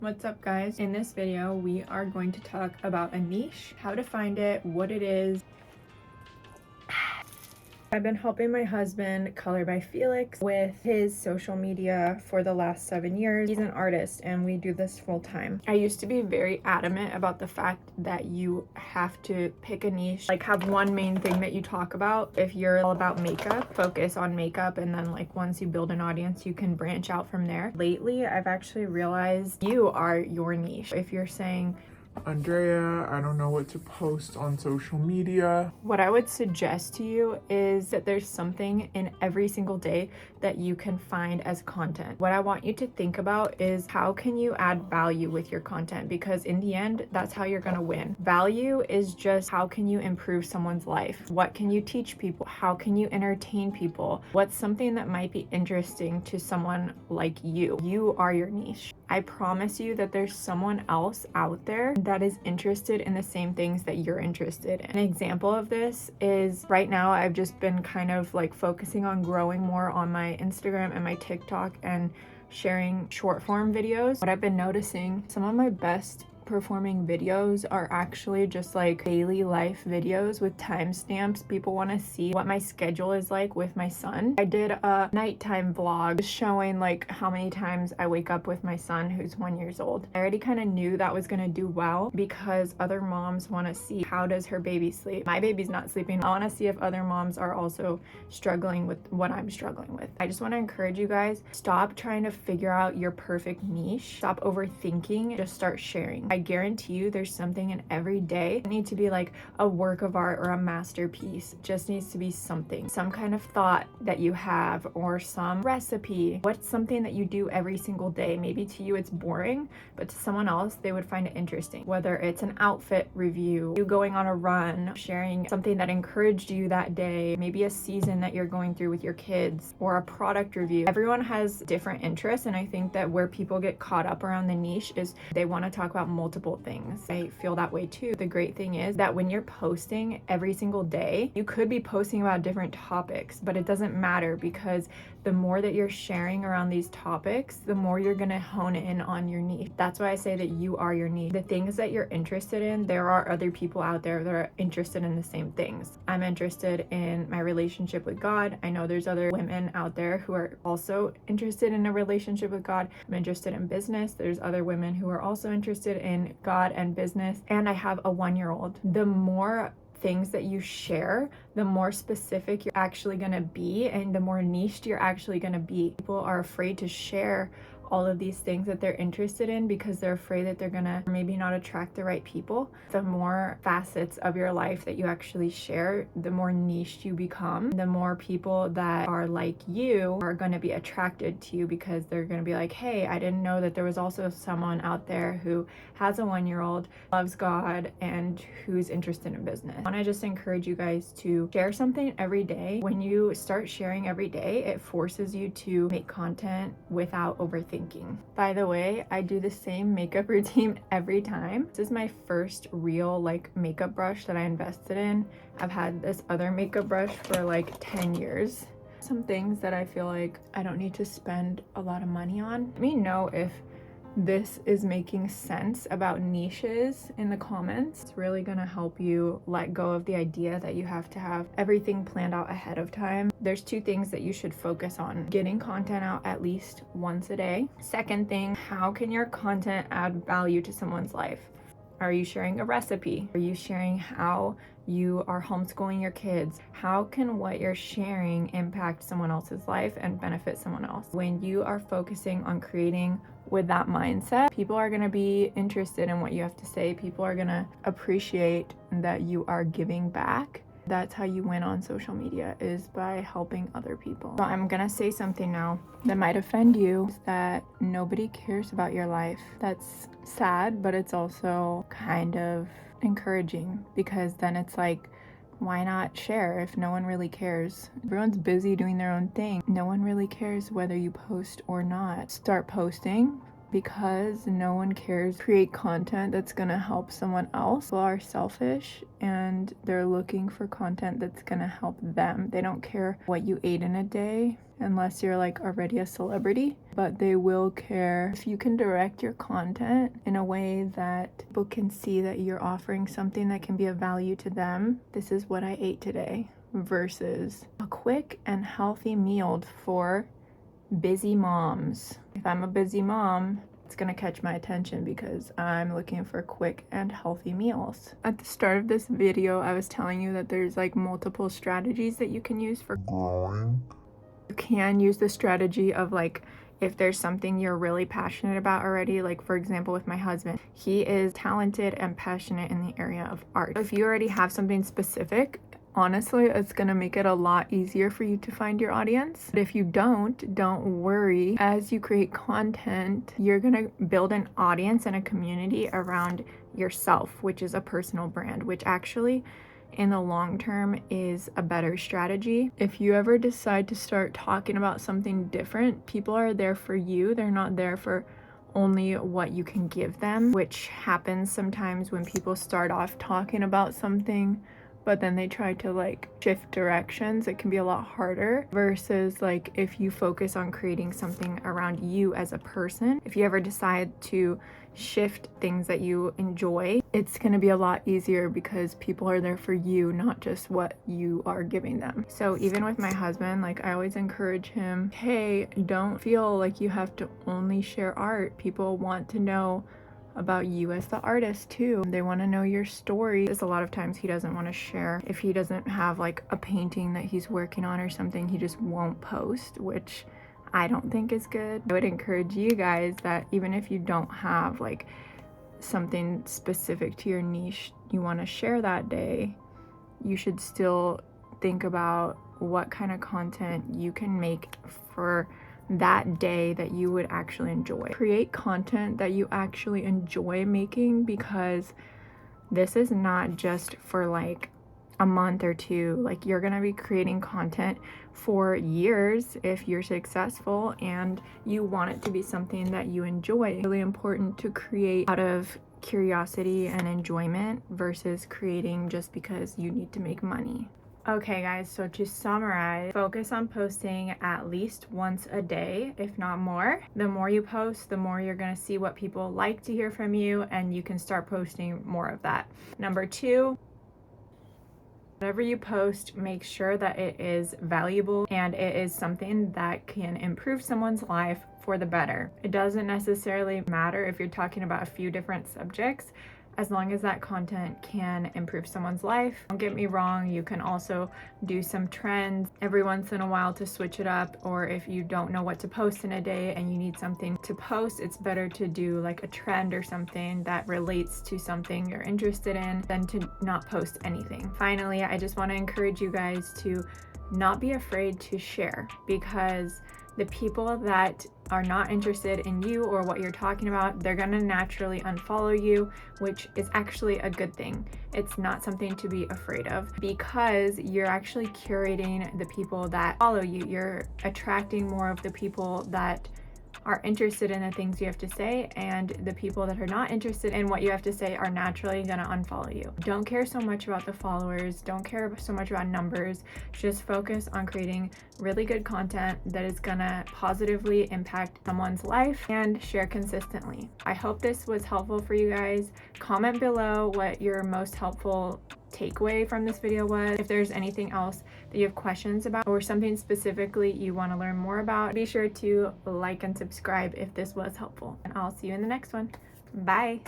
What's up, guys? In this video, we are going to talk about a niche, how to find it, what it is. I've been helping my husband, Color by Felix, with his social media for the last 7 years. He's an artist and we do this full time. I used to be very adamant about the fact that you have to pick a niche, like have one main thing that you talk about. If you're all about makeup, focus on makeup, and then like once you build an audience, you can branch out from there. Lately, I've actually realized you are your niche. If you're saying, Andrea, I don't know what to post on social media. what I would suggest to you is that there's something in every single day that you can find as content. What I want you to think about is how can you add value with your content, because in the end, that's how you're gonna win. Value is just how can you improve someone's life? What can you teach people? How can you entertain people? What's something that might be interesting to someone like you? You are your niche. I promise you that there's someone else out there that is interested in the same things that you're interested in. An example of this is right now I've just been kind of like focusing on growing more on my Instagram and my TikTok and sharing short form videos. What I've been noticing, some of my best performing videos are actually just like daily life videos with timestamps. People want to see what my schedule is like with my son. I did a nighttime vlog showing like how many times I wake up with my son, who's 1 year old. I already kind of knew that was going to do well because other moms want to see how does her baby sleep. My baby's not sleeping. I want to see if other moms are also struggling with what I'm struggling with. I just want to encourage you guys, stop trying to figure out your perfect niche. Stop overthinking. Just start sharing. I guarantee you there's something in every day. It doesn't need to be like a work of art or a masterpiece. It just needs to be something, some kind of thought that you have or some recipe. What's something that you do every single day? Maybe to you it's boring, but to someone else they would find it interesting. Whether it's an outfit review, you going on a run, sharing something that encouraged you that day, maybe a season that you're going through with your kids, or a product review. Everyone has different interests, and I think that where people get caught up around the niche is they want to talk about multiple things. I feel that way too. The great thing is that when you're posting every single day, you could be posting about different topics, but it doesn't matter because the more that you're sharing around these topics, the more you're gonna hone in on your niche. That's why I say that you are your niche. The things that you're interested in, there are other people out there that are interested in the same things. I'm interested in my relationship with God. I know there's other women out there who are also interested in a relationship with God. I'm interested in business. There's other women who are also interested in God and business. And I have a 1 year old. The more things that you share, the more specific you're actually going to be and the more niched you're actually going to be. People are afraid to share all of these things that they're interested in because they're afraid that they're gonna maybe not attract the right people. The more facets of your life that you actually share, the more niched you become, the more people that are like you are gonna be attracted to you because they're gonna be like, hey, I didn't know that there was also someone out there who has a 1 year old, loves God, and who's interested in business. I wanna just encourage you guys to share something every day. When you start sharing every day, it forces you to make content without overthinking. By the way, I do the same makeup routine every time. This is my first real like makeup brush that I invested in. I've had this other makeup brush for like 10 years. Some things that I feel like I don't need to spend a lot of money on. Let me know if this is making sense about niches in the comments. It's really gonna help you let go of the idea that you have to have everything planned out ahead of time. There's 2 things that you should focus on: getting content out at least once a day. Second thing, how can your content add value to someone's life? Are you sharing a recipe? Are you sharing how you are homeschooling your kids? How can what you're sharing impact someone else's life and benefit someone else? When you are focusing on creating with that mindset, people are going to be interested in what you have to say. People are going to appreciate that you are giving back. That's how you win on social media, is by helping other people. So I'm gonna say something now that might offend you, is that nobody cares about your life. That's sad, but it's also kind of encouraging, because then it's like, why not share if no one really cares? Everyone's busy doing their own thing. No one really cares whether you post or not. Start posting. because no one cares to create content that's gonna help someone else. People are selfish and they're looking for content that's gonna help them. They don't care what you ate in a day unless you're like already a celebrity, but they will care if you can direct your content in a way that people can see that you're offering something that can be of value to them. This is what I ate today versus a quick and healthy meal for busy moms. If I'm a busy mom, it's gonna catch my attention because I'm looking for quick and healthy meals. At the start of this video, I was telling you that there's like multiple strategies that you can use for growing. You can use the strategy of like, if there's something you're really passionate about already, like for example with my husband, he is talented and passionate in the area of art. If you already have something specific, honestly, it's gonna make it a lot easier for you to find your audience. But if you don't worry. As you create content, you're gonna build an audience and a community around yourself, which is a personal brand, which actually in the long term is a better strategy. If you ever decide to start talking about something different, people are there for you. They're not there for only what you can give them, which happens sometimes when people start off talking about something but then they try to like shift directions. It can be a lot harder versus like if you focus on creating something around you as a person. If you ever decide to shift things that you enjoy, it's going to be a lot easier because people are there for you, not just what you are giving them. So even with my husband, like I always encourage him, hey, don't feel like you have to only share art. People want to know about you as the artist too. They want to know your story. There's a lot of times he doesn't want to share. If he doesn't have like a painting that he's working on or something, he just won't post, which I don't think is good. I would encourage you guys that even if you don't have like something specific to your niche you want to share that day, you should still think about what kind of content you can make for that day that you would actually enjoy. Create content that you actually enjoy making, because this is not just for like a month or two. Like you're gonna be creating content for years if you're successful and you want it to be something that you enjoy. It's really important to create out of curiosity and enjoyment versus creating just because you need to make money. Okay guys, so to summarize, focus on posting at least once a day, if not more. The more you post, the more you're gonna see what people like to hear from you, and you can start posting more of that. Number 2, whatever you post, make sure that it is valuable and it is something that can improve someone's life for the better. It doesn't necessarily matter if you're talking about a few different subjects, as long as that content can improve someone's life. Don't get me wrong, you can also do some trends every once in a while to switch it up, or if you don't know what to post in a day and you need something to post, it's better to do like a trend or something that relates to something you're interested in than to not post anything. Finally, I just want to encourage you guys to not be afraid to share, because the people that are not interested in you or what you're talking about, they're gonna naturally unfollow you, which is actually a good thing. It's not something to be afraid of, because you're actually curating the people that follow you. You're attracting more of the people that are interested in the things you have to say, and the people that are not interested in what you have to say are naturally gonna unfollow you. Don't care so much about the followers, don't care so much about numbers, just focus on creating really good content that is gonna positively impact someone's life and share consistently. I hope this was helpful for you guys. Comment below what your most helpful takeaway from this video was. If there's anything else that you have questions about or something specifically you want to learn more about, be sure to like and subscribe if this was helpful. And I'll see you in the next one. Bye.